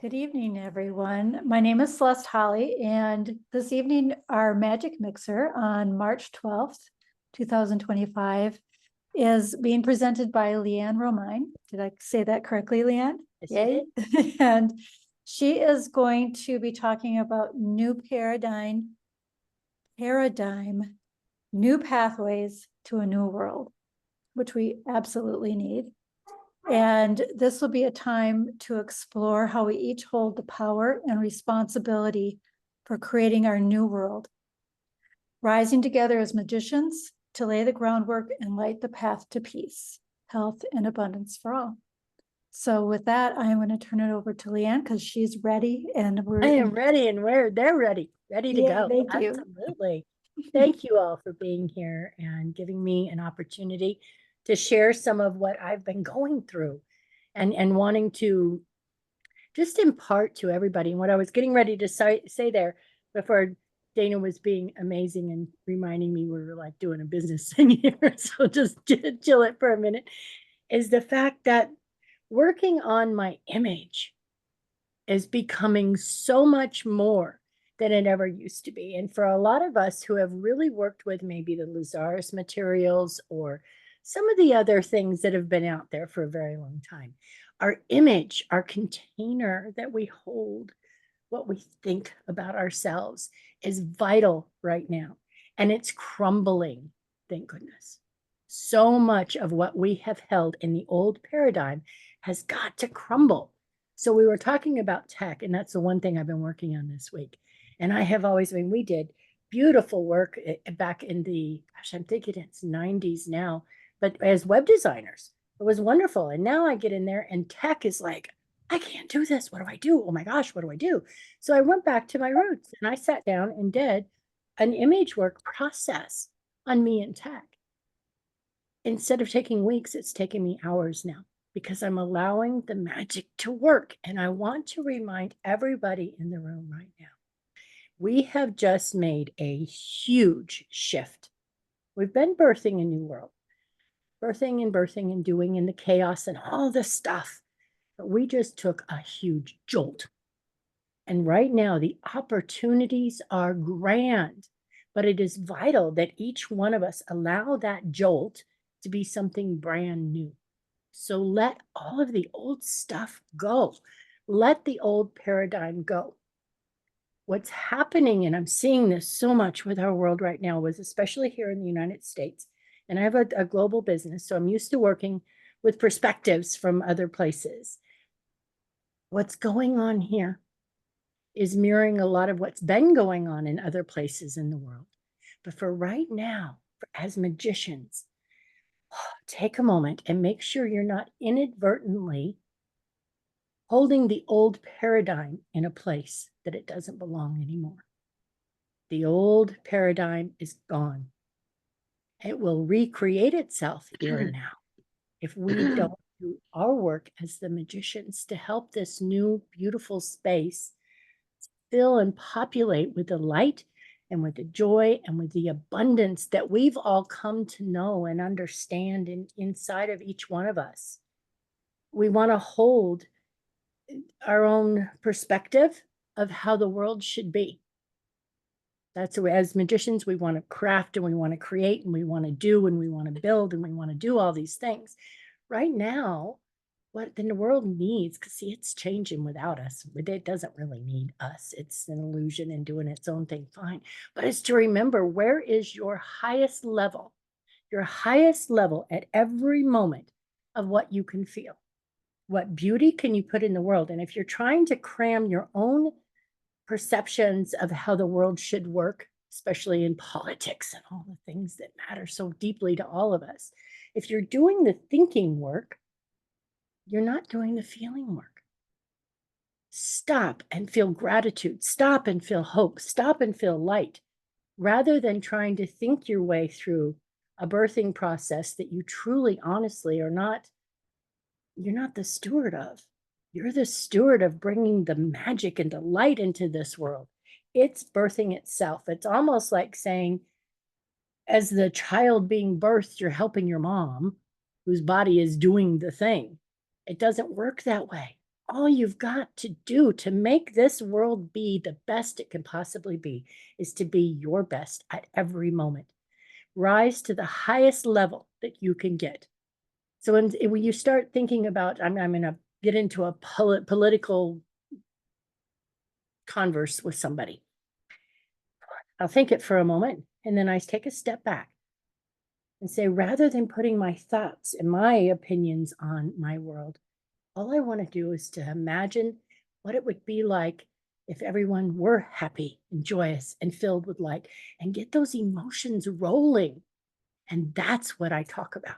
Good evening, everyone. My name is Celeste Holly, and this evening, our magic mixer on March 12th, 2025, is being presented by LeeAnn Romine. Did I say that correctly, LeeAnn? Yes, you Yay. And she is going to be talking about new paradigm, new pathways to a new world, which we absolutely need. And this will be a time to explore how we each hold the power and responsibility for creating our new world, rising together as magicians to lay the groundwork and light the path to peace, health, and abundance for all. So with that, I'm going to turn it over to LeeAnn because she's ready and I am ready and they're ready to yeah, go. thank you. Absolutely. Thank you all for being here and giving me an opportunity to share some of what I've been going through and wanting to just impart to everybody. And what I was getting ready to say there before Dana was being amazing and reminding me we were like doing a business thing here. So just chill it for a minute is the fact that working on my image is becoming so much more than it ever used to be. And for a lot of us who have really worked with maybe the Lazarus materials or some of the other things that have been out there for a very long time, our image, our container that we hold, what we think about ourselves is vital right now. And it's crumbling, thank goodness. So much of what we have held in the old paradigm has got to crumble. So we were talking about tech, and that's the one thing I've been working on this week. And I have always, we did beautiful work back in the, gosh, I'm thinking it's 90s now, but as web designers, it was wonderful. And now I get in there and tech is like, I can't do this. What do I do? Oh my gosh, what do I do? So I went back to my roots and I sat down and did an image work process on me and tech. Instead of taking weeks, it's taking me hours now because I'm allowing the magic to work. And I want to remind everybody in the room right now, we have just made a huge shift. We've been birthing a new world, birthing and doing in the chaos and all this stuff. But we just took a huge jolt. And right now, the opportunities are grand, but it is vital that each one of us allow that jolt to be something brand new. So let all of the old stuff go. Let the old paradigm go. What's happening, and I'm seeing this so much with our world right now, was especially here in the United States. And I have a global business, so I'm used to working with perspectives from other places. What's going on here is mirroring a lot of what's been going on in other places in the world. But for right now, as magicians, take a moment and make sure you're not inadvertently holding the old paradigm in a place that it doesn't belong anymore. The old paradigm is gone. It will recreate itself here and now if we don't do our work as the magicians to help this new, beautiful space fill and populate with the light and with the joy and with the abundance that we've all come to know and understand inside of each one of us. We want to hold our own perspective of how the world should be. That's the way, as magicians, we want to craft and we want to create and we want to do and we want to build and we want to do all these things. Right now, what the world needs, because see, it's changing without us. It doesn't really need us. It's an illusion and doing its own thing fine. But it's to remember, where is your highest level at every moment of what you can feel? What beauty can you put in the world? And if you're trying to cram your own perceptions of how the world should work, especially in politics and all the things that matter so deeply to all of us, if you're doing the thinking work, you're not doing the feeling work. Stop and feel gratitude. Stop and feel hope. Stop and feel light, rather than trying to think your way through a birthing process that you truly, honestly are not, you're not the steward of. You're the steward of bringing the magic and the light into this world. It's birthing itself. It's almost like saying, as the child being birthed, you're helping your mom, whose body is doing the thing. It doesn't work that way. all you've got to do to make this world be the best it can possibly be is to be your best at every moment. Rise to the highest level that you can get. So when you start thinking about, I'm going to get into a political converse with somebody. I'll think it for a moment, and then I take a step back and say, rather than putting my thoughts and my opinions on my world, all I want to do is to imagine what it would be like if everyone were happy and joyous and filled with light, and get those emotions rolling. And that's what I talk about,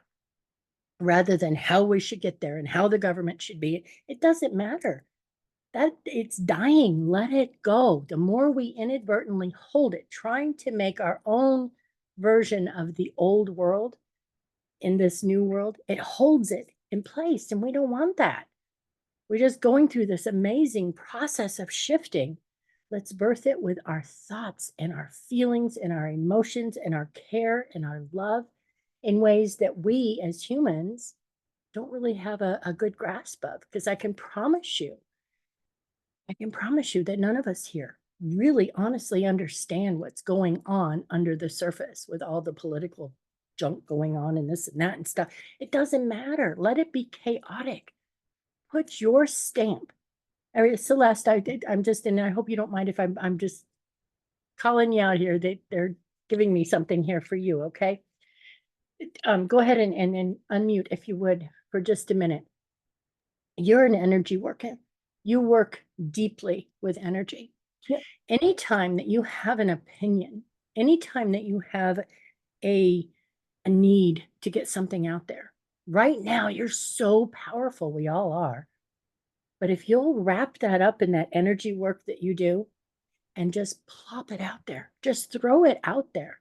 rather than how we should get there and how the government should be. It doesn't matter. That it's dying. Let it go. The more we inadvertently hold it, trying to make our own version of the old world in this new world, it holds it in place. And we don't want that. We're just going through this amazing process of shifting. Let's birth it with our thoughts and our feelings and our emotions and our care and our love in ways that we as humans don't really have a good grasp of. Because I can promise you that none of us here really honestly understand what's going on under the surface with all the political junk going on and this and that and stuff. It doesn't matter. Let it be chaotic. Put your stamp. Celeste, I'm just, and I hope you don't mind if I'm just calling you out here. They're giving me something here for you, okay? Go ahead and unmute if you would for just a minute. You're an energy worker. You work deeply with energy. Yep. Anytime that you have an opinion, anytime that you have a need to get something out there, right now you're so powerful. We all are. But if you'll wrap that up in that energy work that you do and just plop it out there, just throw it out there,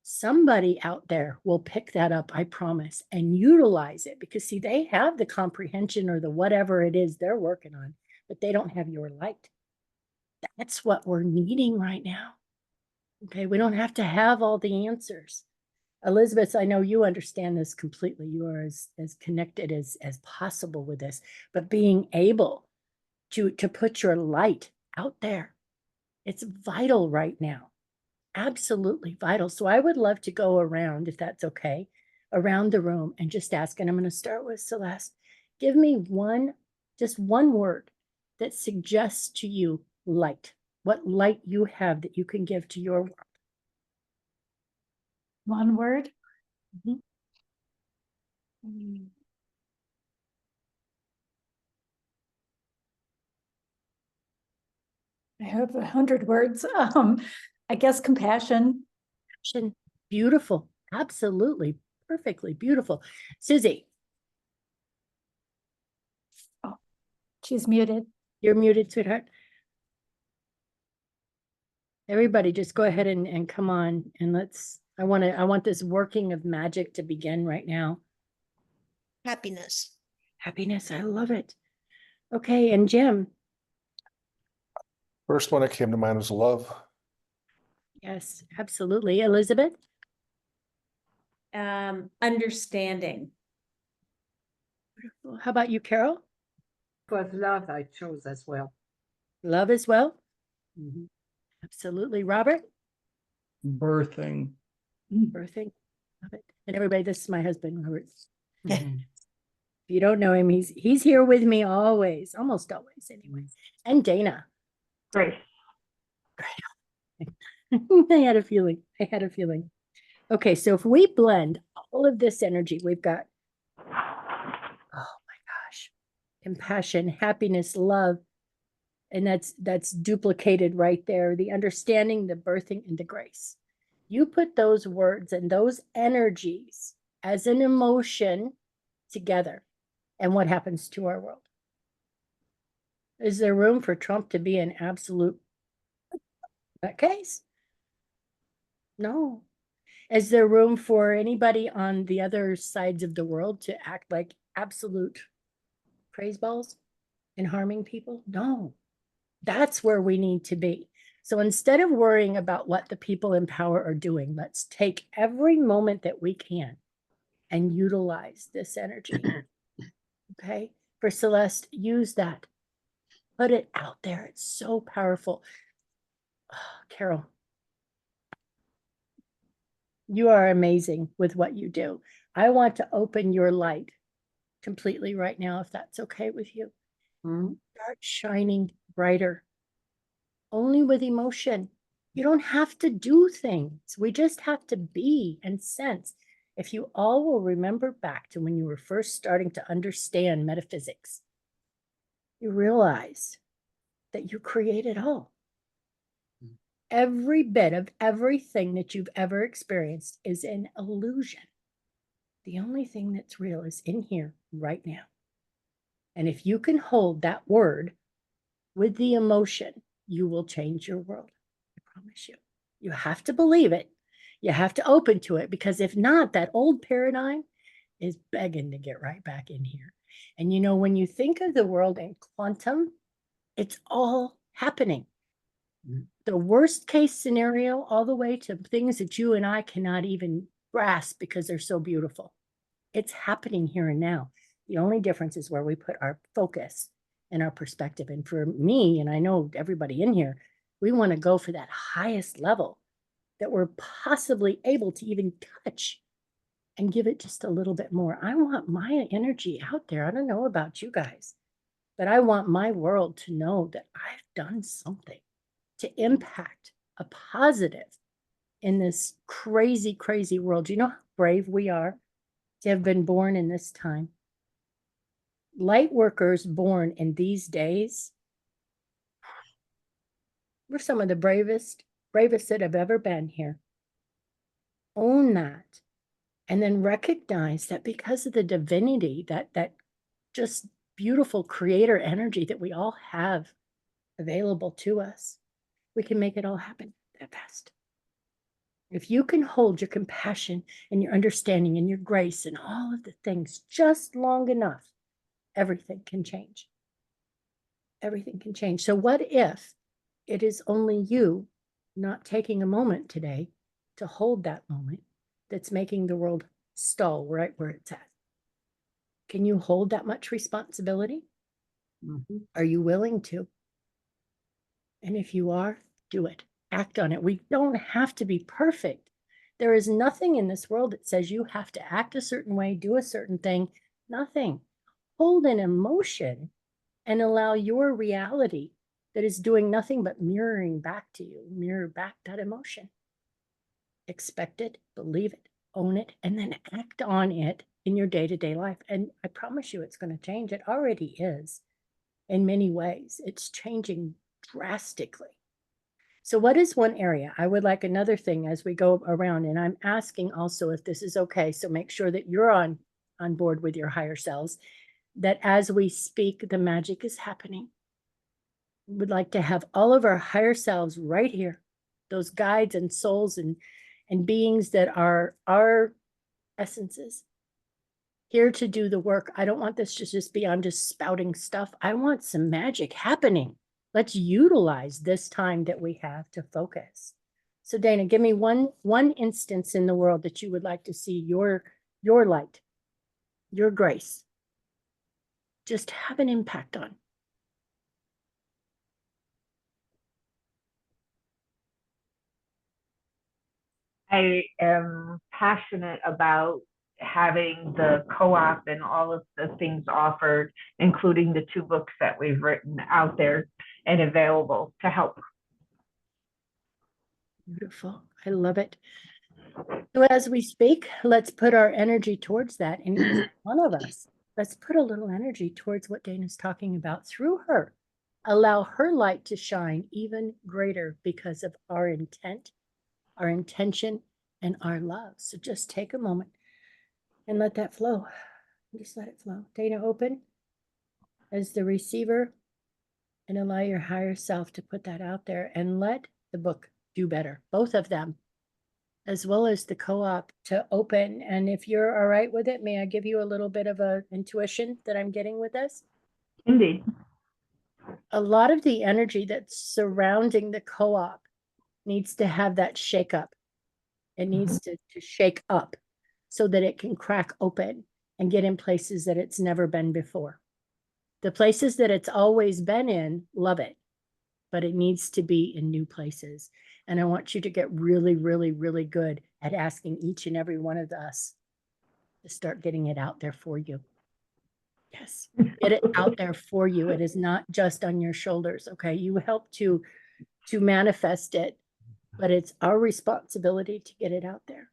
somebody out there will pick that up, I promise, and utilize it. Because see, they have the comprehension or the whatever it is they're working on, but they don't have your light. That's what we're needing right now. Okay, we don't have to have all the answers. Elizabeth, I know you understand this completely. You are as connected as possible with this, but being able to put your light out there, it's vital right now. Absolutely vital. So I would love to go around, if that's okay, around the room and just ask, and I'm going to start with Celeste. Give me just one word that suggests to you light. What light you have that you can give to your world. One word. Mhm. I have 100 words. I guess compassion. Beautiful. Absolutely. Perfectly beautiful. Susie. Oh, she's muted. You're muted, sweetheart. Everybody just go ahead and come on and I want this working of magic to begin right now. Happiness. Happiness. I love it. Okay. And Jim. First one that came to mind was love. Yes, absolutely. Elizabeth. Understanding. How about you, Carol? Was love I chose as well. Love as well. Absolutely. Robert. Birthing. Birthing. Love it. And everybody, this is my husband, Robert. If you don't know him, he's here with me always, almost always anyway. And Dana. Grace. I had a feeling. Okay, so if we blend all of this energy, we've got, oh my gosh, compassion, happiness, love, and that's duplicated right there. The understanding, the birthing, and the grace. You put those words and those energies as an emotion together, and what happens to our world? Is there room for Trump to be an absolute nutcase? No. Is there room for anybody on the other sides of the world to act like absolute crazeballs and harming people? No. That's where we need to be. So instead of worrying about what the people in power are doing, let's take every moment that we can and utilize this energy. Okay? for Celeste, use that. Put it out there. It's so powerful. Oh, Carol, you are amazing with what you do. I want to open your light completely right now, if that's okay with you. Mhm. Start shining brighter. Only with emotion. You don't have to do things. We just have to be and sense. If you all will remember back to when you were first starting to understand metaphysics, you realize that you create it all. Every bit of everything that you've ever experienced is an illusion. The only thing that's real is in here right now. And if you can hold that word with the emotion, you will change your world. I promise you. You have to believe it. You have to open to it, because if not, that old paradigm is begging to get right back in here. And you know, when you think of the world in quantum, it's all happening. The worst case scenario, all the way to things that you and I cannot even grasp because they're so beautiful. It's happening here and now. The only difference is where we put our focus and our perspective. And for me, and I know everybody in here, we want to go for that highest level that we're possibly able to even touch and give it just a little bit more. I want my energy out there. I don't know about you guys, but I want my world to know that I've done something to impact a positive in this crazy, crazy world. Do you know how brave we are to have been born in this time? Light workers born in these days, we're some of the bravest that have ever been here. Own that, and then recognize that because of the divinity, that just beautiful creator energy that we all have available to us, we can make it all happen that fast. If you can hold your compassion and your understanding and your grace and all of the things just long enough, everything can change. Everything can change. So what if it is only you not taking a moment today to hold that moment that's making the world stall right where it's at? Can you hold that much responsibility? Mhm. Are you willing to? And if you are, do it. Act on it. We don't have to be perfect. There is nothing in this world that says you have to act a certain way, do a certain thing. Nothing. Hold an emotion and allow your reality that is doing nothing but mirroring back to you, mirror back that emotion. Expect it, believe it, own it, and then act on it in your day-to-day life. And I promise you it's going to change. It already is in many ways. It's changing drastically. So what is one area? I would like another thing as we go around, and I'm asking also if this is okay. So make sure that you're on board with your higher selves, that as we speak, the magic is happening. We would like to have all of our higher selves right here, those guides and souls and beings that are our essences, here to do the work. I don't want this to just be I'm just spouting stuff. I want some magic happening. Let's utilize this time that we have to focus. So Dana, give me one instance in the world that you would like to see your light, your grace, just have an impact on. I am passionate about having the co-op and all of the things offered, including the 2 books that we've written out there and available to help. Beautiful. I love it. So as we speak, let's put our energy towards that. And each one of us, let's put a little energy towards what Dana's talking about through her. Allow her light to shine even greater because of our intent, our intention, and our love. So just take a moment and let that flow. Just let it flow. Dana, open as the receiver and allow your higher self to put that out there and let the book do better. Both of them, as well as the co-op, to open. And if you're all right with it, may I give you a little bit of a intuition that I'm getting with this? Indeed. A lot of the energy that's surrounding the co-op needs to have that shake up. It needs to shake up so that it can crack open and get in places that it's never been before. The places that it's always been in, love it, but it needs to be in new places. And I want you to get really, really, really good at asking each and every one of us to start getting it out there for you. Yes, get it out there for you. It is not just on your shoulders, okay? You help to manifest it, but it's our responsibility to get it out there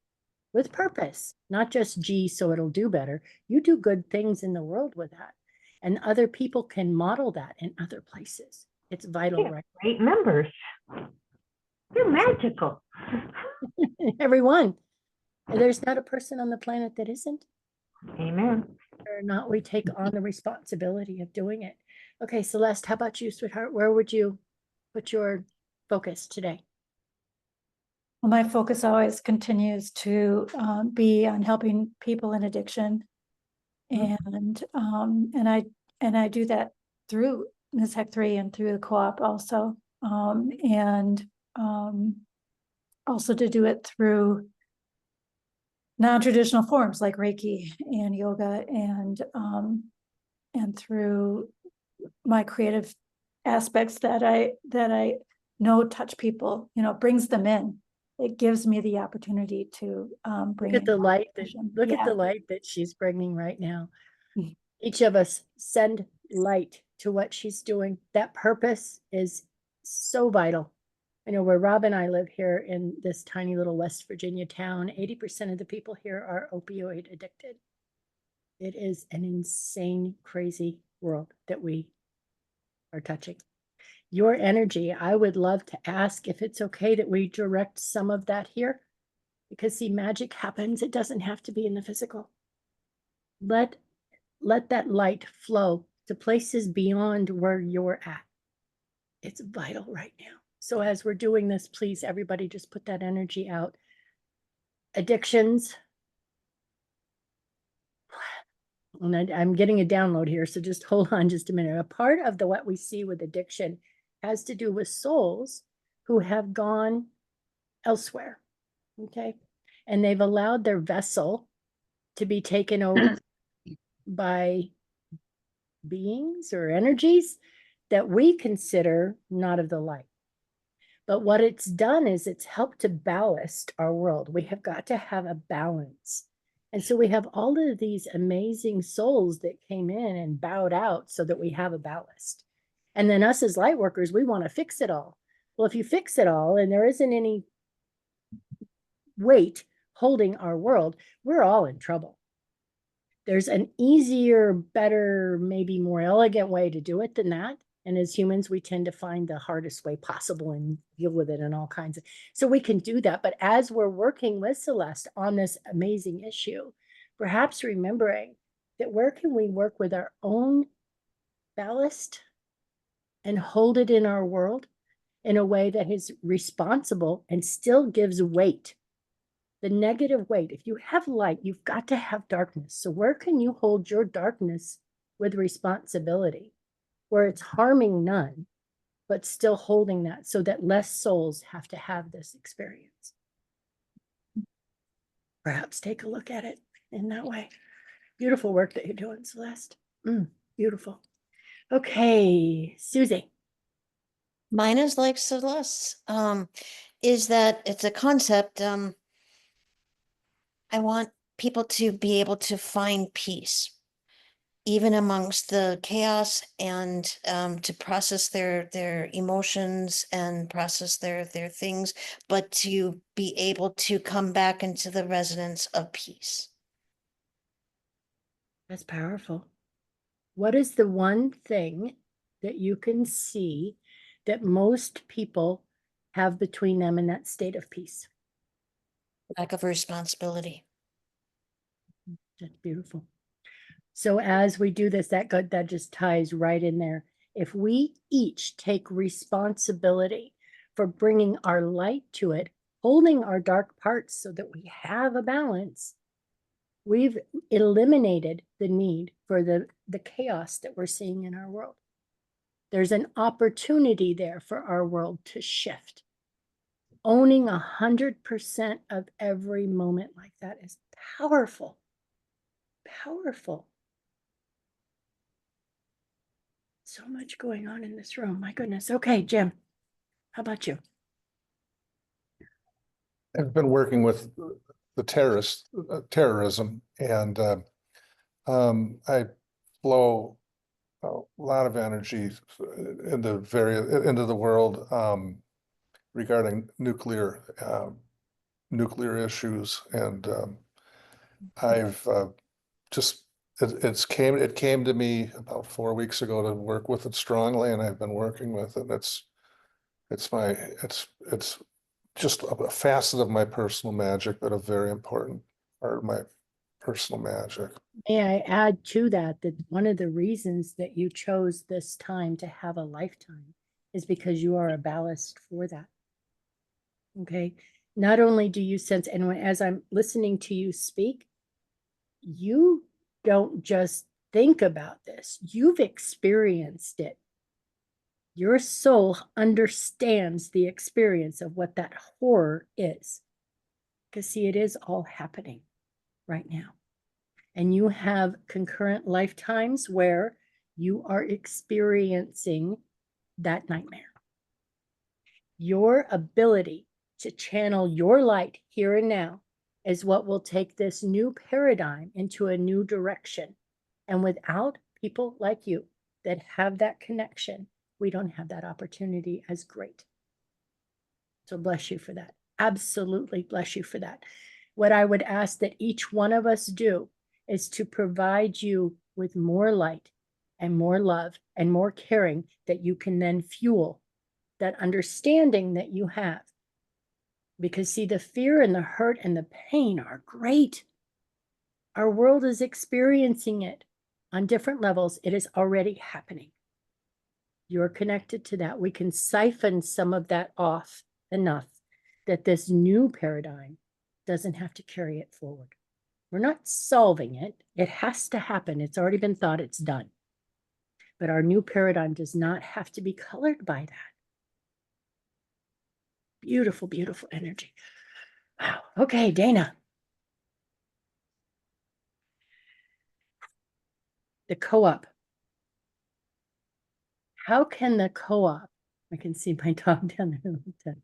with purpose, not just gee, so it'll do better. You do good things in the world with that, and other people can model that in other places. It's vital, Yeah, right? great members. They're magical. Everyone. There's not a person on the planet that isn't. Amen. Or not, we take on the responsibility of doing it. Okay, Celeste, how about you, sweetheart? Where would you put your focus today? Well, my focus always continues to be on helping people in addiction. And I do that through MSCO 3 and through the co-op also. Also to do it through non-traditional forms like Reiki and yoga and through my creative aspects that I know touch people, brings them in. It gives me the opportunity to bring Look at in the light that vision. look at Yeah. the light that she's bringing right now. Mhm. Each of us send light to what she's doing. That purpose is so vital. I know where Rob and I live here in this tiny little West Virginia town, 80% of the people here are opioid addicted. It is an insane, crazy world that we are touching. Your energy, I would love to ask if it's okay that we direct some of that here, because see, magic happens. It doesn't have to be in the physical. Let that light flow to places beyond where you're at. It's vital right now. So as we're doing this, please, everybody just put that energy out. Addictions. And I'm getting a download here, so just hold on just a minute. A part of what we see with addiction has to do with souls who have gone elsewhere, okay? And they've allowed their vessel to be taken over by beings or energies that we consider not of the light. But what it's done is it's helped to ballast our world. We have got to have a balance. And so we have all of these amazing souls that came in and bowed out so that we have a ballast. And then us as light workers, we want to fix it all. Well, if you fix it all and there isn't any weight holding our world, we're all in trouble. There's an easier, better, maybe more elegant way to do it than that. And as humans, we tend to find the hardest way possible and deal with it and all kinds of, so we can do that. But as we're working with Celeste on this amazing issue, perhaps remembering that where can we work with our own ballast and hold it in our world in a way that is responsible and still gives weight. The negative weight, if you have light, you've got to have darkness. So where can you hold your darkness with responsibility, where it's harming none, but still holding that so that less souls have to have this experience? Perhaps take a look at it in that way. Beautiful work that you're doing, Celeste. Beautiful. Okay, Susie. Mine is like Celeste, is that it's a concept, I want people to be able to find peace, even amongst the chaos, and to process their emotions and process their things, but to be able to come back into the resonance of peace. That's powerful. What is the one thing that you can see that most people have between them in that state of peace? Lack of responsibility. That's beautiful. So as we do this, that just ties right in there. If we each take responsibility for bringing our light to it, holding our dark parts so that we have a balance, we've eliminated the need for the chaos that we're seeing in our world. There's an opportunity there for our world to shift. Owning 100% of every moment like that is powerful. Powerful. So much going on in this room. My goodness. Okay, Jim, how about you? I've been working with the terrorism, and I flow a lot of energy into the world regarding nuclear issues, and I've just it came to me about 4 weeks ago to work with it strongly, and I've been working with it. It's just a facet of my personal magic, but a very important part of my personal magic. May I add to that, that one of the reasons that you chose this time to have a lifetime is because you are a ballast for that. Okay. Not only do you sense, and as I'm listening to you speak, you don't just think about this, you've experienced it. Your soul understands the experience of what that horror is. Because, see, it is all happening right now. And you have concurrent lifetimes where you are experiencing that nightmare. Your ability to channel your light here and now is what will take this new paradigm into a new direction. And without people like you that have that connection, we don't have that opportunity as great. So bless you for that. Absolutely bless you for that. What I would ask that each one of us do is to provide you with more light and more love and more caring that you can then fuel that understanding that you have. Because see, the fear and the hurt and the pain are great. Our world is experiencing it on different levels. It is already happening. You're connected to that. We can siphon some of that off enough that this new paradigm doesn't have to carry it forward. We're not solving it. It has to happen. It's already been thought, it's done. But our new paradigm does not have to be colored by that. Beautiful, beautiful energy. Wow. Okay, Dana. The co-op. How can the co-op, I can see my dog down there.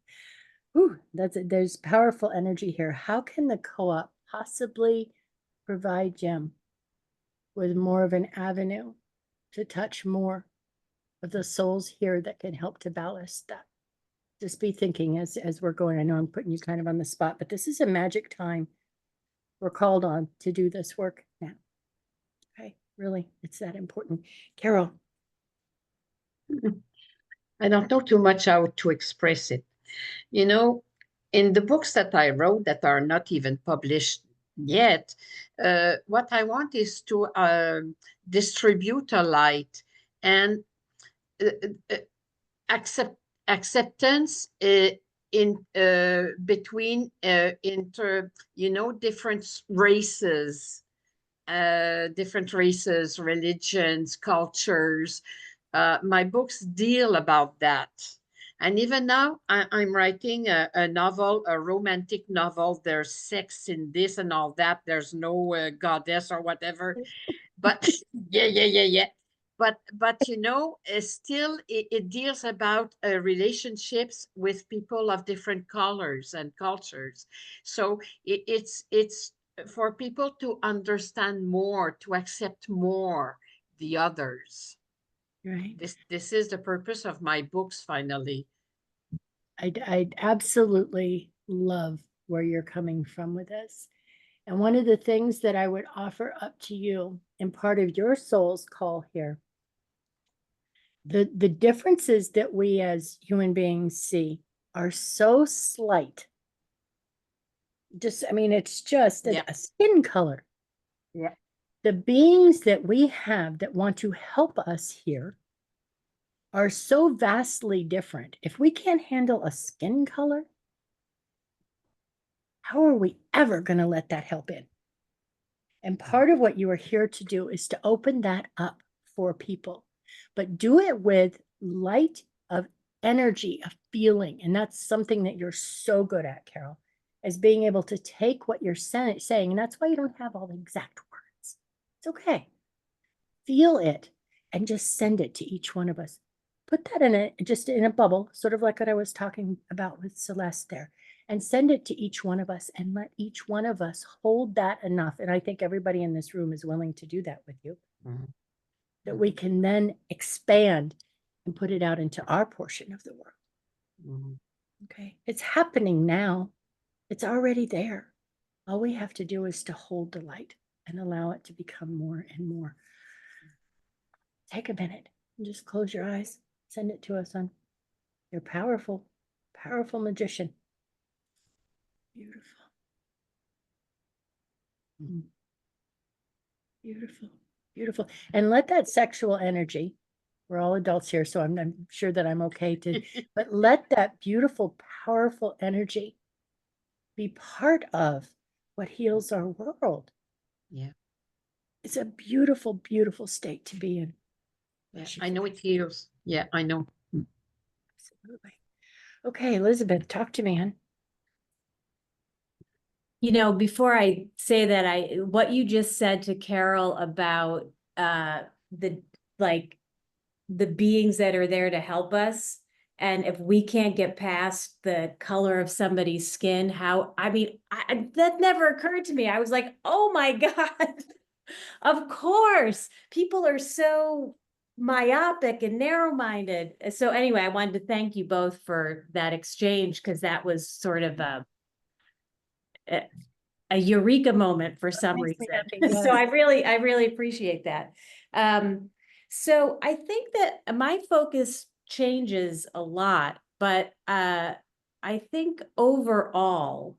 Ooh, there's powerful energy here. How can the co-op possibly provide Jim with more of an avenue to touch more of the souls here that can help to ballast that? Just be thinking as we're going. I know I'm putting you kind of on the spot, but this is a magic time. We're called on to do this work now. Okay, really, it's that important. Carol. I don't know too much how to express it. You know, in the books that I wrote that are not even published yet, what I want is to distribute a light and acceptance in between different races, religions, cultures. My books deal about that. And even now, I'm writing a novel, a romantic novel. There's sex in this and all that. There's no goddess or whatever. But yeah. But still it deals about relationships with people of different colors and cultures. So it's for people to understand more, to accept more the others. Right. This is the purpose of my books, finally. I absolutely love where you're coming from with this. And one of the things that I would offer up to you in part of your soul's call here, the differences that we as human beings see are so slight. It's just a skin color. Yeah. The beings that we have that want to help us here are so vastly different. If we can't handle a skin color, how are we ever going to let that help in? And part of what you are here to do is to open that up for people, but do it with light of energy, of feeling. And that's something that you're so good at, Carol, is being able to take what you're saying. And that's why you don't have all the exact words. It's okay. Feel it. and just send it to each one of us. Put that in just in a bubble, sort of like what I was talking about with Celeste there, and send it to each one of us and let each one of us hold that enough. And I think everybody in this room is willing to do that with you, that we can then expand and put it out into our portion of the world. Okay. It's happening now. It's already there. All we have to do is to hold the light and allow it to become more and more. Take a minute and just close your eyes. Send it to us, son. You're powerful, powerful magician. Beautiful. Beautiful, beautiful. And let that sexual energy, we're all adults here, so I'm sure that I'm okay to, but let that beautiful, powerful energy be part of what heals our world. Yeah. It's a beautiful, beautiful state to be in. Yeah, I know it heals. Yeah, I know. Absolutely. Okay, Elizabeth, talk to me, hon. You know, before I say that, what you just said to Carol about the like the beings that are there to help us, and if we can't get past the color of somebody's skin, how, I mean, that never occurred to me. I was like, oh my God, of course, people are so myopic and narrow-minded. So anyway, I wanted to thank you both for that exchange, because that was sort of a eureka moment for some makes me reason. happy, So I really appreciate that. So I think that my focus changes a lot, but I think overall,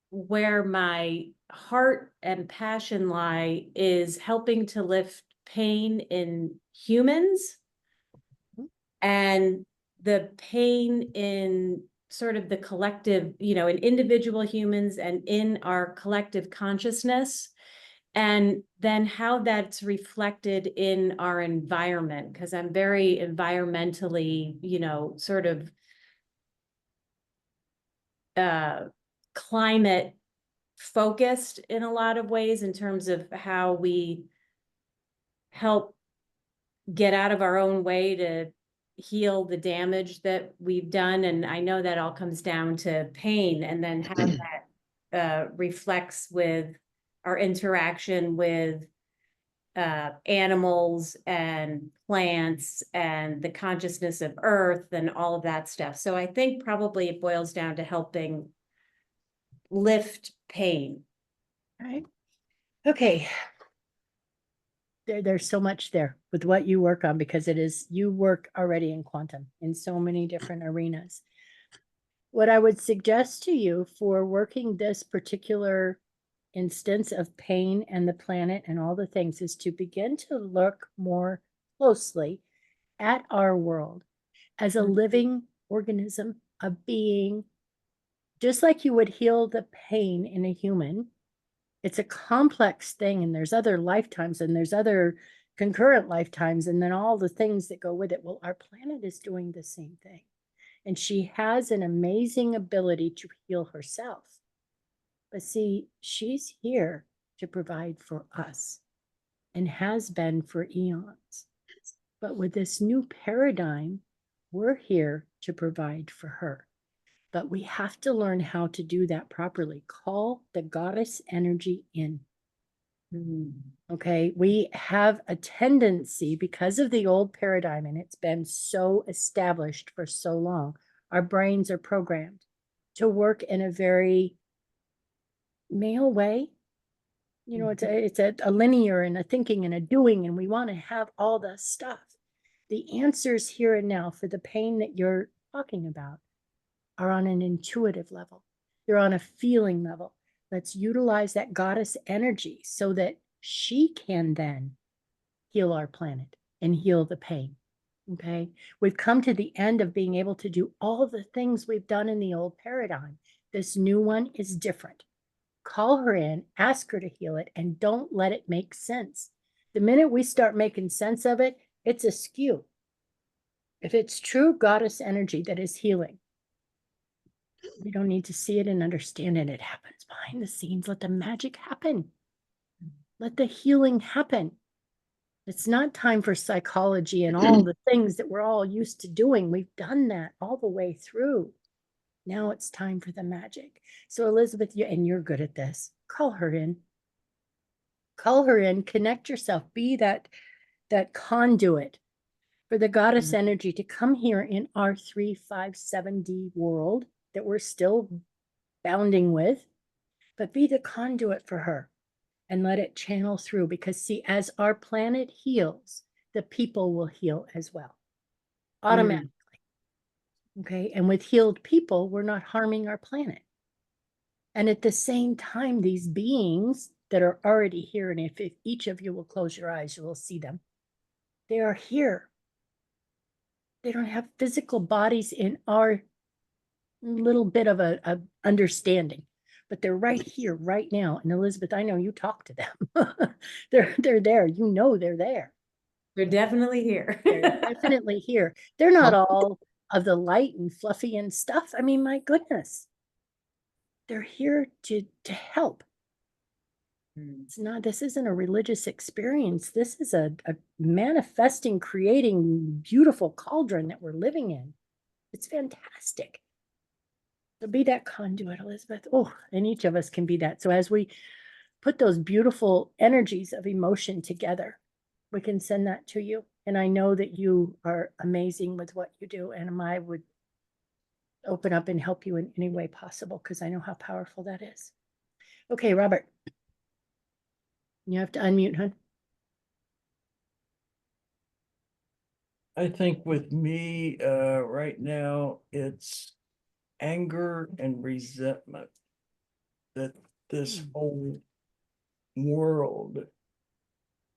where my heart and passion lie is helping to lift pain in humans, and the pain in sort of the collective, you know, in individual humans and in our collective consciousness, and then how that's reflected in our environment, because I'm very environmentally, you know, sort of climate focused in a lot of ways, in terms of how we help get out of our own way to heal the damage that we've done. And I know that all comes down to pain, and then how that reflects with our interaction with animals and plants and the consciousness of Earth and all of that stuff. So I think probably it boils down to helping lift pain. All right. Okay. There's so much there with what you work on, because you work already in quantum in so many different arenas. What I would suggest to you for working this particular instance of pain and the planet and all the things is to begin to look more closely at our world as a living organism, a being, just like you would heal the pain in a human. It's a complex thing, and there's other lifetimes, and there's other concurrent lifetimes, and then all the things that go with it. Well, our planet is doing the same thing, and she has an amazing ability to heal herself. But see, she's here to provide for us and has been for eons. But with this new paradigm, we're here to provide for her. But we have to learn how to do that properly. Call the goddess energy in. Okay, we have a tendency, because of the old paradigm, and it's been so established for so long, our brains are programmed to work in a very male way. You know, it's a linear and a thinking and a doing, and we want to have all the stuff. The answers here and now for the pain that you're talking about are on an intuitive level. They're on a feeling level. Let's utilize that goddess energy so that she can then heal our planet and heal the pain. Okay. We've come to the end of being able to do all the things we've done in the old paradigm. This new one is different. Call her in, ask her to heal it, and don't let it make sense. The minute we start making sense of it, it's askew. If it's true goddess energy that is healing, we don't need to see it and understand it. It happens behind the scenes. Let the magic happen. Let the healing happen. It's not time for psychology and all the things that we're all used to doing. We've done that all the way through. Now it's time for the magic. So Elizabeth, and you're good at this. Call her in. Call her in, connect yourself, be that conduit for the goddess energy to come here in our 357D world that we're still bounding with, but be the conduit for her and let it channel through. Because see, as our planet heals, the people will heal as well, automatically. Okay. And with healed people, we're not harming our planet. And at the same time, these beings that are already here, and if each of you will close your eyes, you will see them. They are here. They don't have physical bodies in our little bit of a understanding, but they're right here, right now. And Elizabeth, I know you talk to them. They're there. You know they're there. They're definitely here. They're definitely here. They're not all of the light and fluffy and stuff. I mean, my goodness. They're here to help. It's not, this isn't a religious experience. This is a manifesting, creating beautiful cauldron that we're living in. It's fantastic. So be that conduit, Elizabeth. Oh, and each of us can be that. So as we put those beautiful energies of emotion together, we can send that to you. And I know that you are amazing with what you do. And I would open up and help you in any way possible because I know how powerful that is. Okay, Robert. You have to unmute, hun. I think with me, right now, it's anger and resentment that this whole world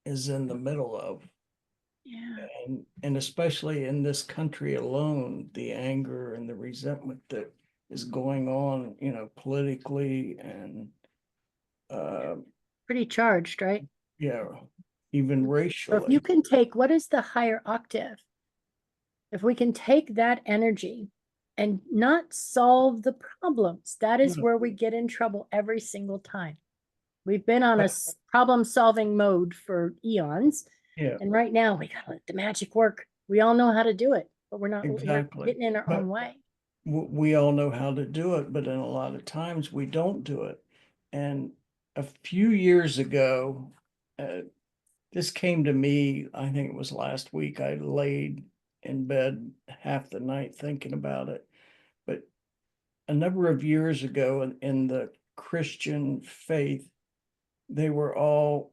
is in the middle of. Yeah. And especially in this country alone, the anger and the resentment that is going on, politically and Pretty charged, right? yeah, even So if racially. you can take, what is the higher octave? If we can take that energy and not solve the problems, that is No. where we get in trouble every single time. We've been on a problem-solving mode for eons. Yeah, And right now we gotta let the magic work. We all know how to do it, but we're not exactly. we're getting in our own way. We all know how to do it, but in a lot of times we don't do it. And a few years ago, this came to me, I think it was last week. I laid in bed half the night thinking about it. But a number of years ago in the Christian faith, they were all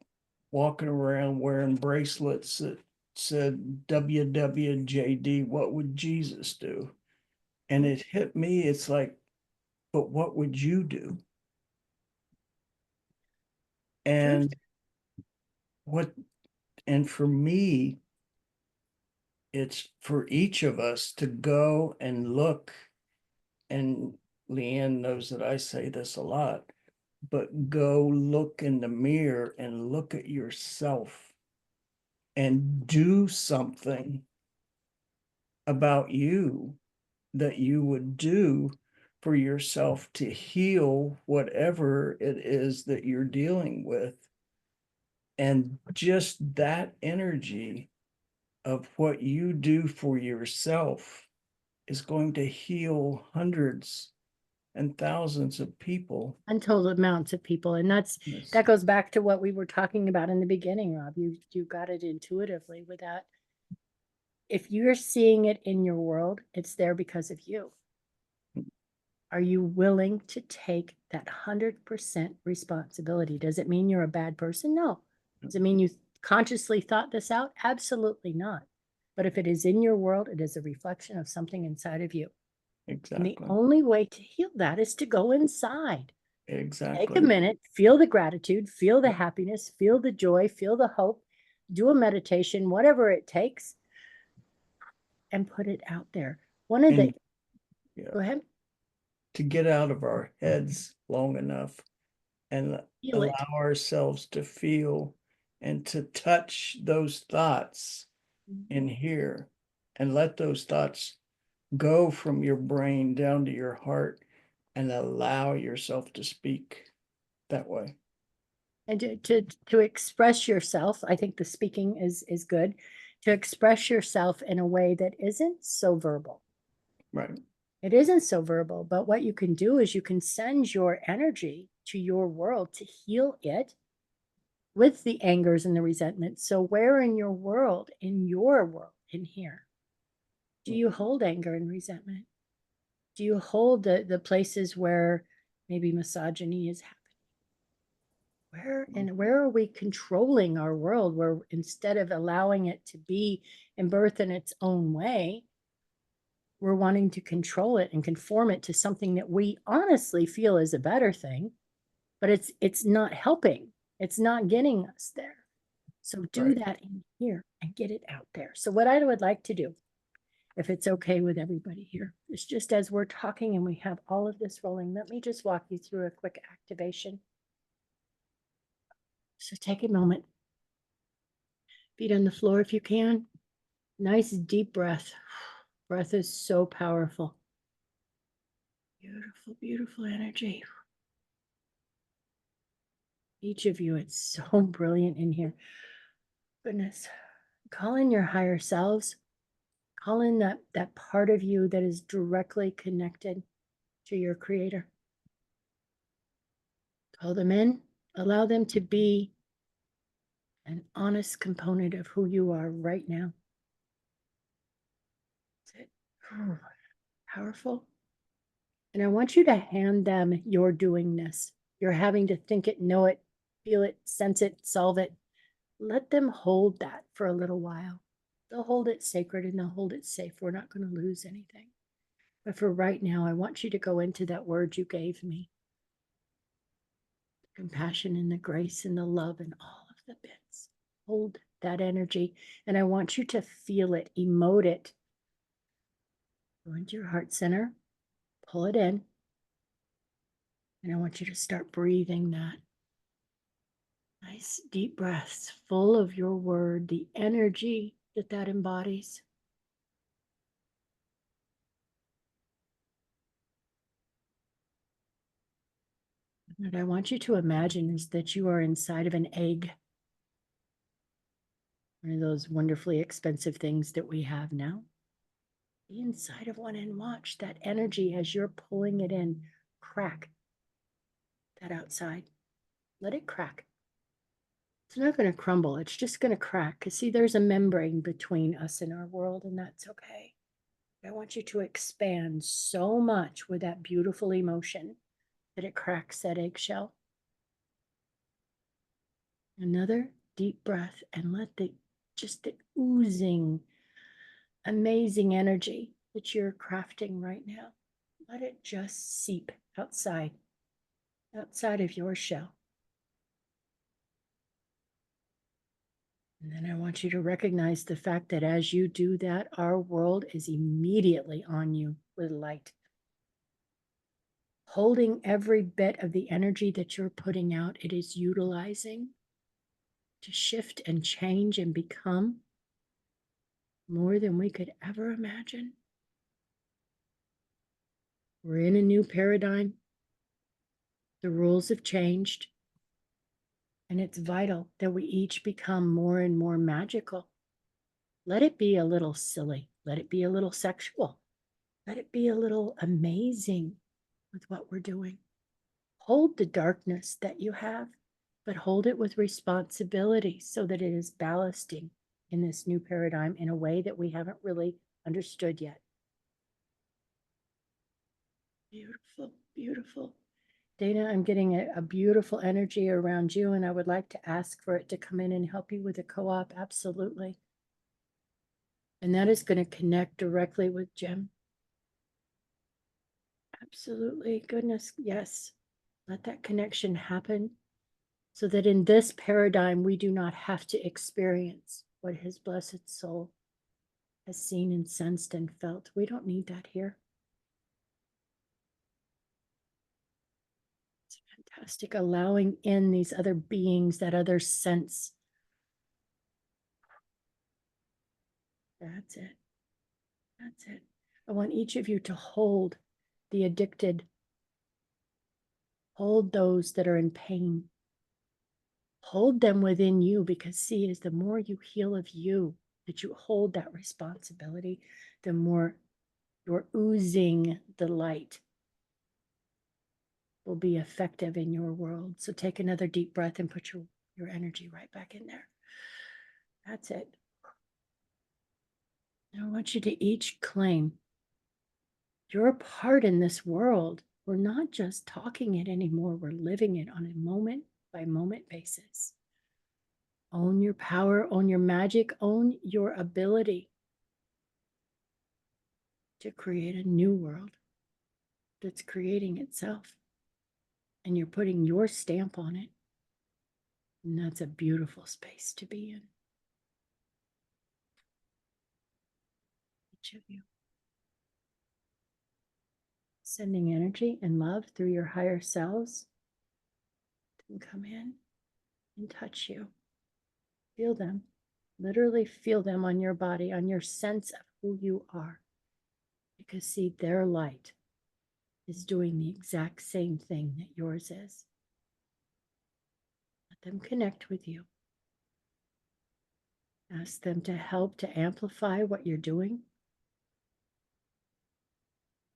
walking around wearing bracelets that said WWJD, what would Jesus do? And it hit me, it's like, but what would you do? And for me, it's for each of us to go and look, and LeeAnn knows that I say this a lot, but go look in the mirror and look at yourself and do something about you that you would do for yourself to heal whatever it is that you're dealing with. And just that energy of what you do for yourself is going to heal hundreds and thousands of people. Untold amounts of people. And that goes back to what we were talking about in the beginning, Rob. You got it intuitively with that. If you're seeing it in your world, it's there because of you. Are you willing to take that 100% responsibility? Does it mean you're a bad person? No. Does it mean you consciously thought this out? Absolutely not. But if it is in your world, it is a reflection of something inside of you. Exactly. And the only way to heal that is to go inside. Exactly. Take a minute, feel the gratitude, feel the happiness, feel the joy, feel the hope, do a meditation, whatever it takes, and put it out there. One of the, go ahead. To get out of our heads long enough and Feel it. allow ourselves to feel and to touch those thoughts in here and let those thoughts go from your brain down to your heart and allow yourself to speak that way. And to express yourself, I think the speaking is good, to express yourself in a way that isn't so verbal. Right. It isn't so verbal, but what you can do is you can send your energy to your world to heal it with the angers and the resentment. So where in your world, in here, do you hold anger and resentment? Do you hold the places where maybe misogyny is happening? Where are we controlling our world, where instead of allowing it to be and birth in its own way, we're wanting to control it and conform it to something that we honestly feel is a better thing, but it's not helping. It's not getting us there. So do Right. that in here and get it out there. So what I would like to do, if it's okay with everybody here, is just as we're talking and we have all of this rolling, let me just walk you through a quick activation. So take a moment. Feet on the floor if you can. Nice deep breath. Breath is so powerful. Beautiful, beautiful energy. Each of you, it's so brilliant in here. Goodness. Call in your higher selves. Call in that part of you that is directly connected to your creator. Call them in. Allow them to be an honest component of who you are right now. That's it. Oh, powerful. And I want you to hand them your doingness. You're having to think it, know it, feel it, sense it, solve it. Let them hold that for a little while. They'll hold it sacred and they'll hold it safe. We're not going to lose anything. But for right now, I want you to go into that word you gave me. The compassion and the grace and the love and all of the bits. Hold that energy. And I want you to feel it, emote it. Go into your heart center, pull it in. And I want you to start breathing that. Nice deep breaths full of your word, the energy that embodies. What I want you to imagine is that you are inside of an egg. One of those wonderfully expensive things that we have now. Be inside of one and watch that energy as you're pulling it in crack that outside. Let it crack. It's not going to crumble. It's just going to crack. Because see, there's a membrane between us and our world, and that's okay. I want you to expand so much with that beautiful emotion that it cracks that eggshell. Another deep breath and let the oozing, amazing energy that you're crafting right now, let it just seep outside of your shell. And then I want you to recognize the fact that as you do that, our world is immediately on you with light. Holding every bit of the energy that you're putting out, it is utilizing to shift and change and become more than we could ever imagine. We're in a new paradigm. The rules have changed. And it's vital that we each become more and more magical. Let it be a little silly. Let it be a little sexual. Let it be a little amazing with what we're doing. Hold the darkness that you have, but hold it with responsibility so that it is ballasting in this new paradigm in a way that we haven't really understood yet. Beautiful, beautiful. Dana, I'm getting a beautiful energy around you, and I would like to ask for it to come in and help you with a co-op. Absolutely. And that is going to connect directly with Jim. Absolutely. Goodness, yes. Let that connection happen so that in this paradigm, we do not have to experience what his blessed soul has seen and sensed and felt. We don't need that here. It's fantastic. Allowing in these other beings, that other sense. That's it. That's it. I want each of you to hold the addicted, hold those that are in pain, hold them within you, because see, is the more you heal of you, that you hold that responsibility, the more you're oozing the light will be effective in your world. So take another deep breath and put your energy right back in there. That's it. Now I want you to each claim your part in this world. We're not just talking it anymore, we're living it on a moment by moment basis. Own your power, own your magic, own your ability to create a new world that's creating itself. And you're putting your stamp on it. And that's a beautiful space to be in. Each of you. Sending energy and love through your higher selves to come in and touch you. Feel them. Literally feel them on your body, on your sense of who you are. Because see, their light is doing the exact same thing that yours is. Let them connect with you. Ask them to help to amplify what you're doing.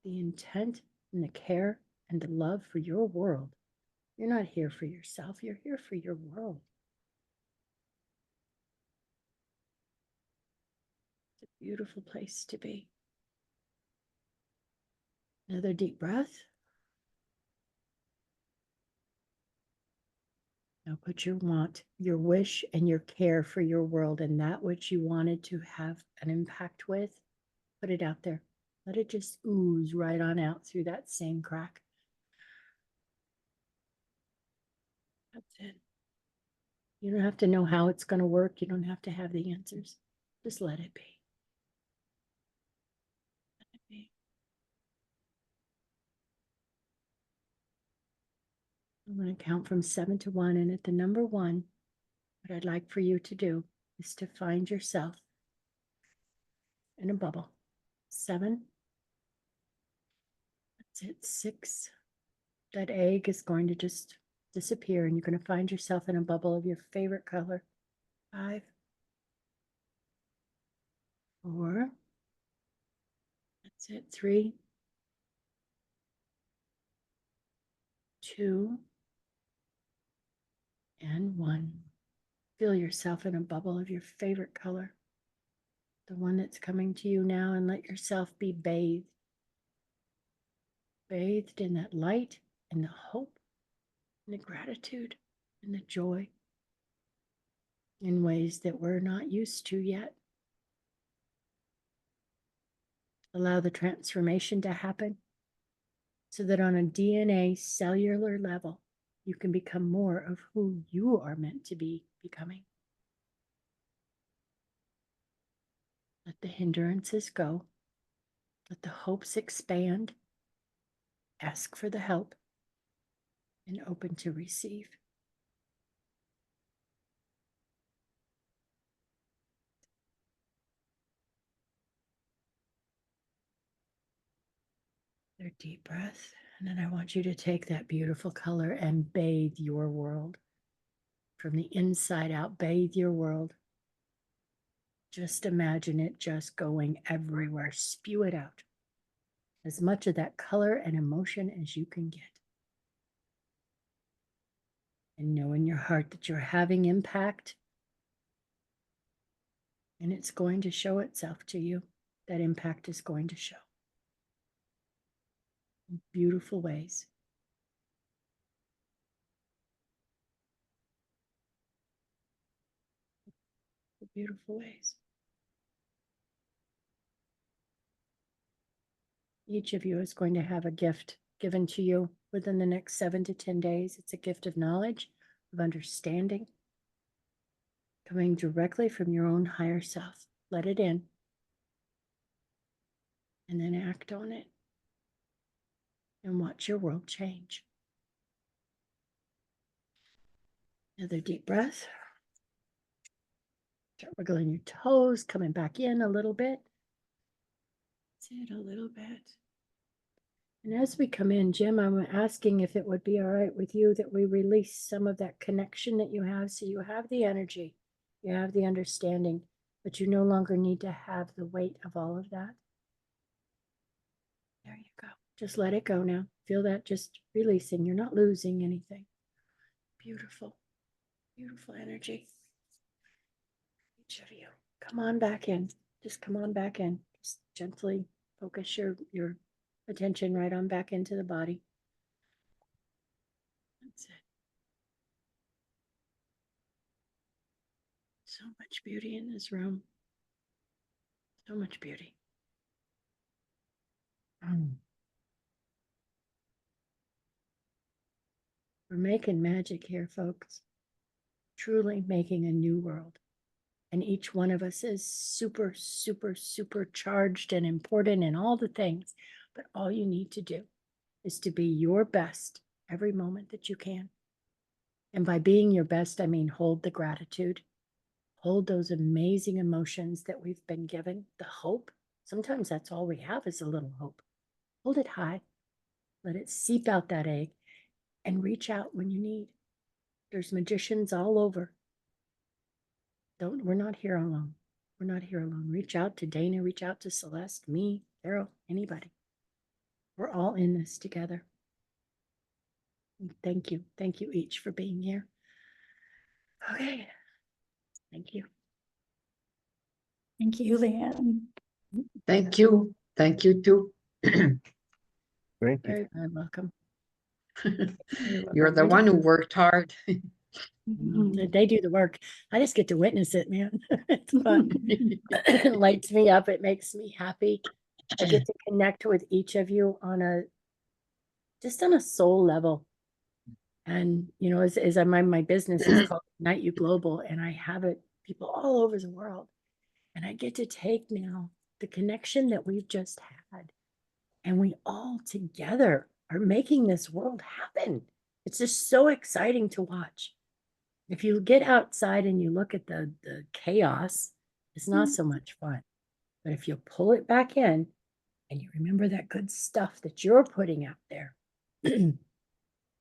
The intent and the care and the love for your world. You're not here for yourself, you're here for your world. It's a beautiful place to be. Another deep breath. Now put your want, your wish, and your care for your world and that which you wanted to have an impact with, put it out there. Let it just ooze right on out through that same crack. That's it. You don't have to know how it's going to work. You don't have to have the answers. Just let it be. Let it be. I'm going to count from 7 to 1. And at the number 1, what I'd like for you to do is to find yourself in a bubble. 7. That's it. 6. That egg is going to just disappear and you're going to find yourself in a bubble of your favorite color. 5. 4. That's it. 3. 2. And 1. Feel yourself in a bubble of your favorite color. The one that's coming to you now, and let yourself be bathed. Bathed in that light and the hope and the gratitude and the joy in ways that we're not used to yet. Allow the transformation to happen so that on a DNA cellular level, you can become more of who you are meant to be becoming. Let the hindrances go. Let the hopes expand. Ask for the help and open to receive. Another deep breath. And then I want you to take that beautiful color and bathe your world. From the inside out, bathe your world. Just imagine it just going everywhere. Spew it out. As much of that color and emotion as you can get. And know in your heart that you're having impact. And it's going to show itself to you. That impact is going to show. In beautiful ways. Beautiful ways. Each of you is going to have a gift given to you within the next 7 to 10 days. It's a gift of knowledge, of understanding, coming directly from your own higher self. Let it in and then act on it and watch your world change. Another deep breath. Start wiggling your toes, coming back in a little bit. That's it, a little bit. And as we come in, Jim, I'm asking if it would be all right with you that we release some of that connection that you have. So you have the energy, you have the understanding, but you no longer need to have the weight of all of that. There you go. Just let it go now. Feel that just releasing. You're not losing anything. Beautiful, beautiful energy. Each of you. Come on back in. Just come on back in. Just gently focus your attention right on back into the body. That's it. So much beauty in this room. So much beauty. We're making magic here, folks. Truly making a new world. And each one of us is super, super, super charged and important in all the things. But all you need to do is to be your best every moment that you can. And by being your best, I mean hold the gratitude, hold those amazing emotions that we've been given, the hope. Sometimes that's all we have is a little hope. Hold it high, let it seep out that egg, and reach out when you need. There's magicians all over. We're not here alone. We're not here alone. Reach out to Dana, reach out to Celeste, me, Carol, anybody. We're all in this together. And thank you. Thank you each for being here. Okay. Thank you. Thank you, LeeAnn. Thank you. Thank you too. Thank you. Very welcome. You're the one who worked hard. They do the work. I just get to witness it, man. It's fun. It lights me up. It makes me happy. I get to connect with each of you on a soul level. And, you know, as my business is called Ignite You Global, and I have people all over the world. And I get to take now the connection that we've just had, and we all together are making this world happen. It's just so exciting to watch. If you get outside and you look at the chaos, it's not so much fun. But if you pull it back in and you remember that good stuff that you're putting out there,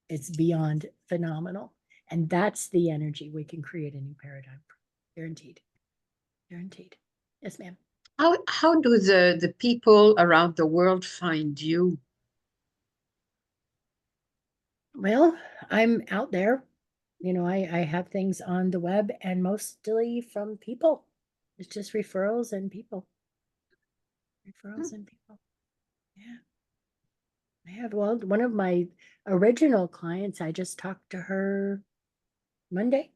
it's beyond phenomenal. And that's the energy we can create a new paradigm. Guaranteed. Guaranteed. Yes, ma'am. How do the people around the world find you? Well, I'm out there. You know, I have things on the web and mostly from people. It's just referrals and people. Referrals and people. Yeah. I have, well, one of my original clients, I just talked to her Monday,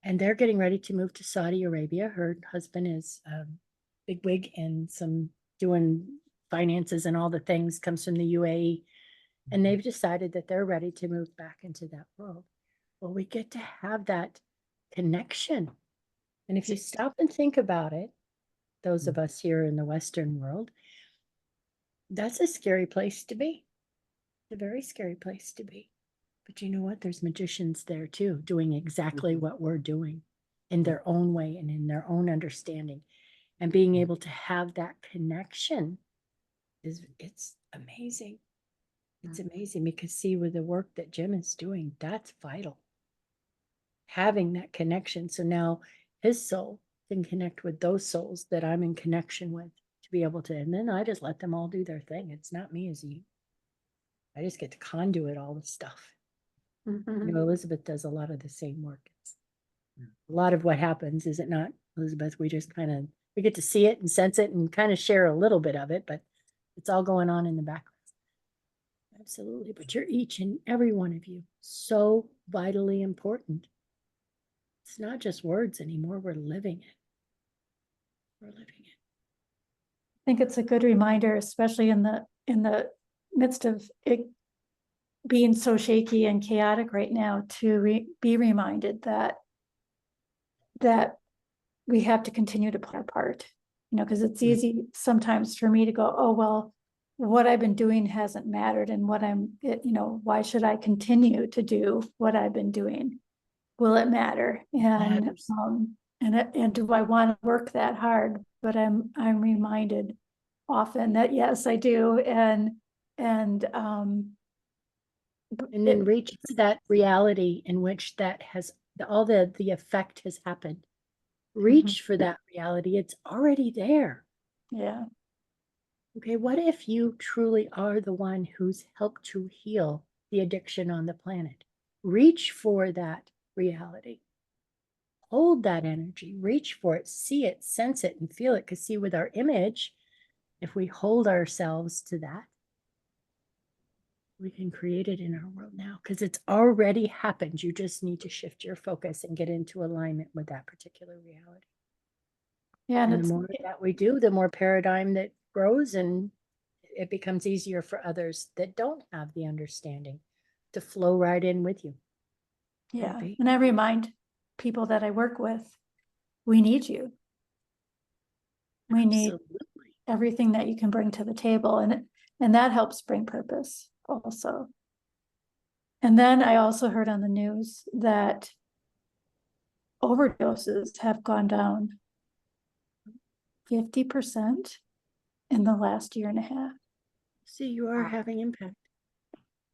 and they're getting ready to move to Saudi Arabia. Her husband is big wig and doing finances and all the things, comes from the UAE. And they've decided that they're ready to move back into that world. Well, we get to have that connection. And if you stop and think about it, those of us here in the Western world, that's a scary place to be. It's a very scary place to be. But you know what? There's magicians there too, doing exactly what we're doing in their own way and in their own understanding. And being able to have that connection it's amazing. It's amazing because see, with the work that Jim is doing, that's vital. Having that connection. So now his soul can connect with those souls that I'm in connection with to be able to, and then I just let them all do their thing. It's not me as you. I just get to conduit all the stuff. You know, Elizabeth does a lot of the same work. A lot of what happens, is it not, Elizabeth? We just we get to see it and sense it and kind of share a little bit of it, but it's all going on in the background. Absolutely. But you're each and every one of you so vitally important. It's not just words anymore. We're living it. We're living it. I think it's a good reminder, especially in the midst of it being so shaky and chaotic right now, to be reminded that we have to continue to play our part, you know, because it's easy sometimes for me to go, oh, well, what I've been doing hasn't mattered, and why should I continue to do what I've been doing? Will it matter? And and do I want to work that hard? But I'm reminded often that yes, I do, and And, And then it- reach for that reality in which that has all the effect has happened. Reach for that reality. It's already there. yeah, Okay, what if you truly are the one who's helped to heal the addiction on the planet? Reach for that reality. Hold that energy, reach for it, see it, sense it, and feel it. Because see, with our image, if we hold ourselves to that, we can create it in our world now because it's already happened. You just need to shift your focus and get into alignment with that particular reality. yeah, and And the it's, more that we do, the more paradigm that grows, and it becomes easier for others that don't have the understanding to flow right in with you. yeah, be. and I remind people that I work with, we need you. We need Absolutely. everything that you can bring to the table, and that helps bring purpose also. And then I also heard on the news that overdoses have gone down 50% in the last year and a half. See, you are having impact.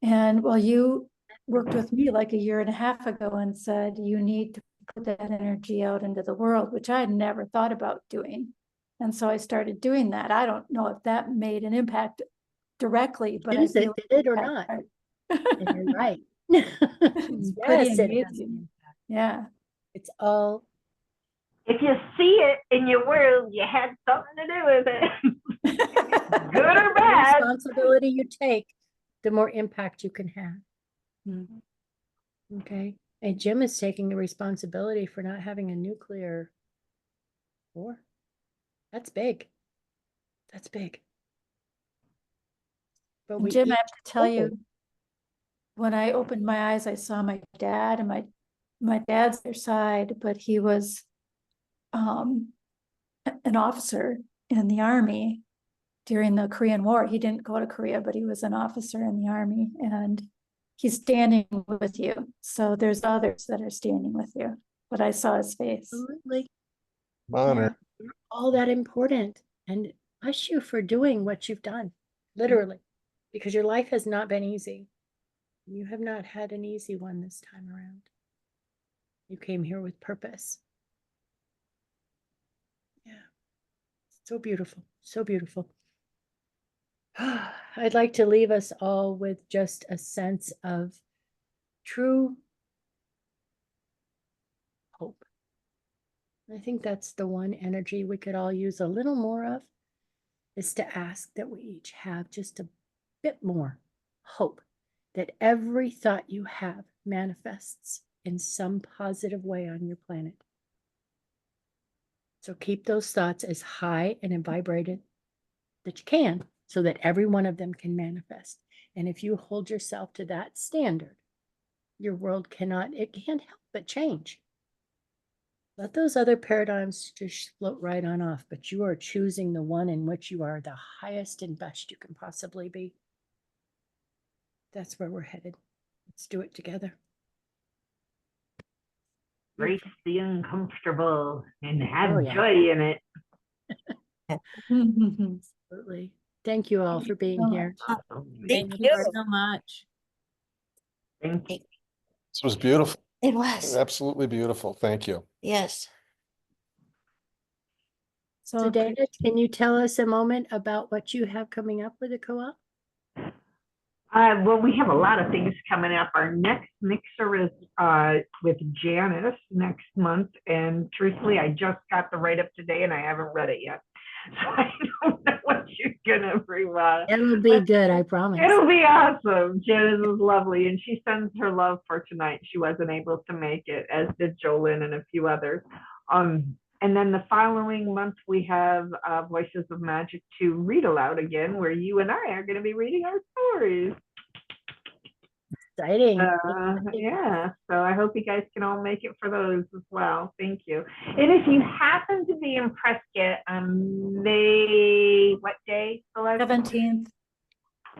And well, you worked with me like a year and a half ago and said you need to put that energy out into the world, which I had never thought about doing. And so I started doing that. I don't know if that made an impact directly, but I Is it, feel did it or like not? that- And you're right. It's pretty Yes, it has an amazing. impact. Yeah. It's all If you see it in your world, you had something to do with it. Good or the bad. responsibility you take, the more impact you can have. Mhm. Okay. And Jim is taking the responsibility for not having a nuclear war. That's big. That's big. But And we Jim, I each have to tell you, hold. when I opened my eyes, I saw my dad, and my dad's their side, but he was an officer in the army during the Korean War. He didn't go to Korea, but he was an officer in the army, and he's standing with you. So there's others that are standing with you, but I saw his face. Absolutely. Honor. You're all that important. And bless you for doing what you've done, literally, because your life has not been easy. You have not had an easy one this time around. You came here with purpose. Yeah. So beautiful. So beautiful. I'd like to leave us all with just a sense of true hope. I think that's the one energy we could all use a little more of, is to ask that we each have just a bit more hope that every thought you have manifests in some positive way on your planet. So keep those thoughts as high and vibrated that you can, so that every one of them can manifest. And if you hold yourself to that standard, your world it can't help but change. Let those other paradigms just float right on off, but you are choosing the one in which you are the highest and best you can possibly be. That's where we're headed. Let's do it together. Embrace the uncomfortable and have Oh, yeah. joy in it. Absolutely. Thank you all for being so here. Awesome. Thank Thank you. you so much. Thank you. This was beautiful. It was, Absolutely beautiful. Thank you. yes. So Dana, can you tell us a moment about what you have coming up with the co-op? Well, we have a lot of things coming up. Our next mixer is with Janice next month. And truthfully, I just got the write-up today and I haven't read it yet. So I don't know what you're gonna bring. It'll be good, I promise. It'll be awesome. Janice is lovely, and she sends her love for tonight. She wasn't able to make it, as did Jolyn and a few others. And then the following month, we have Voices of Magic to read aloud again, where you and I are going to be reading our stories. Exciting. Yeah, so I hope you guys can all make it for those as well. Thank you. And if you happen to be in Prescott on May, what day? 17th.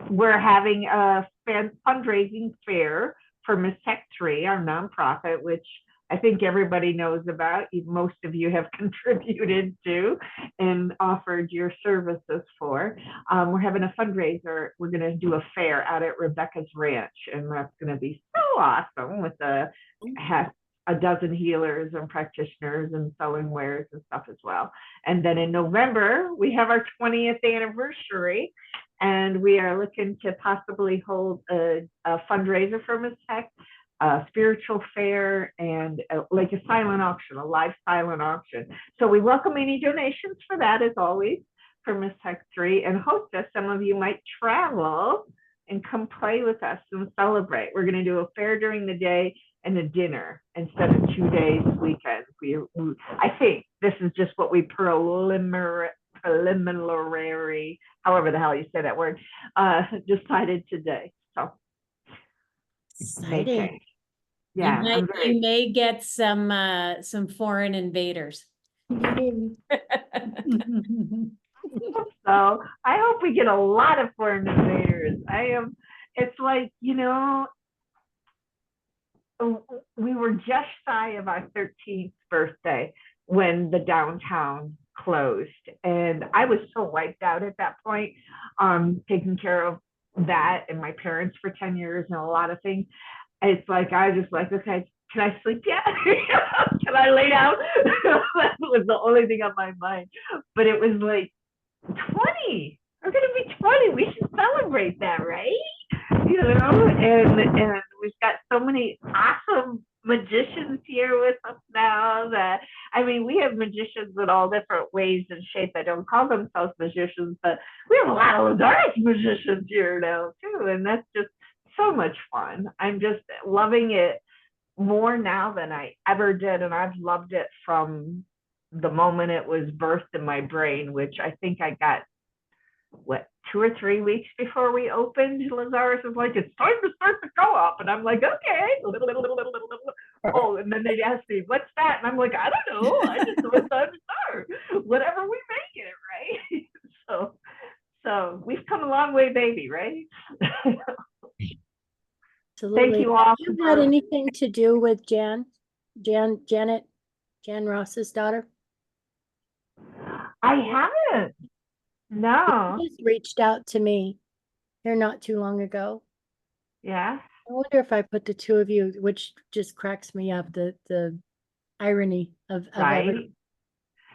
We're having a fundraising fair for Miss Tech 3, our nonprofit, which I think everybody knows about. Most of you have contributed to and offered your services for. We're having a fundraiser. We're going to do a fair out at Rebecca's Ranch, and that's going to be so awesome with a dozen healers and practitioners and sewing wares and stuff as well. And then in November, we have our 20th anniversary, and we are looking to possibly hold a fundraiser for Ms. Heck, a spiritual fair, and like a silent auction, a live silent auction. So we welcome any donations for that, as always, for Ms. Heck 3 and Hostess. Some of you might travel and come play with us and celebrate. We're going to do a fair during the day and a dinner instead of 2 days weekends. I think this is just what we preliminary, however the hell you say that word, decided today. So Exciting. yeah, You may get some foreign invaders. So I hope we get a lot of foreign invaders. It's like, we were just shy of our 13th birthday when the downtown closed. And I was so wiped out at that point, taking care of that and my parents for 10 years and a lot of things. It's like, I was just like, okay, can I sleep yet? Can I lay down? That was the only thing on my mind. But it was like, 20. We're going to be 20. We should celebrate that, right? And we've got so many awesome magicians here with us now that, we have magicians in all different ways and shapes that don't call themselves magicians, but we have a lot of Lazarus magicians here now too. And that's just so much fun. I'm just loving it more now than I ever did. And I've loved it from the moment it was birthed in my brain, which I think I got, 2 or 3 weeks before we opened. Lazarus was like, it's time to start the co-op. And I'm like, okay. Oh, and then they'd ask me, what's that? And I'm like, I don't know. I just know it's time to start. Whatever we make it, right? So we've come a long way, baby, right? Absolutely. Thank you all. Have you had anything to do with Jan Ross's daughter? I haven't. No. She just reached out to me here not too long ago. Yeah. I wonder if I put the two of you, which just cracks me up, the irony of Right. everything.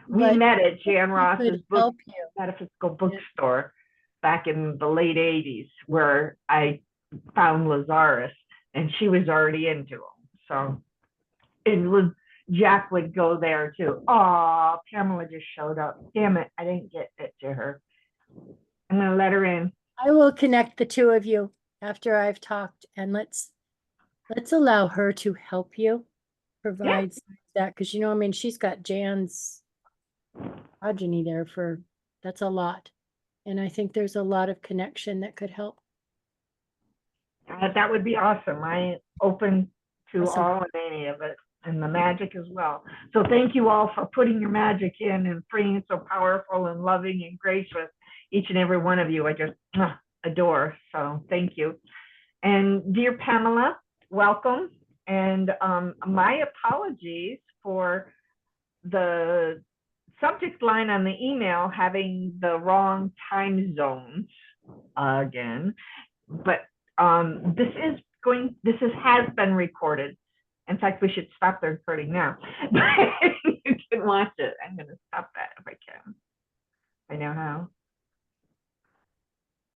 We But met at Jan I Ross's could help you. metaphysical bookstore back in the late 80s, where I found Lazarus, and she was already into him. So Jack would go there too. Oh, Pamela just showed up. Damn it, I didn't get it to her. I'm gonna let her in. I will connect the two of you after I've talked, and let's allow her to help you provide that, because she's got Jan's progeny there that's a lot, and I think there's a lot of connection that could help. That would be awesome. I open to Awesome. all and any of it, and the magic as well. So thank you all for putting your magic in and being so powerful and loving and gracious. Each and every one of you, I just adore. So thank you. And dear Pamela, welcome. And my apologies for the subject line on the email having the wrong time zones again. But this has been recorded. In fact, we should stop the recording now. You can watch it. I'm going to stop that if I can. I know how.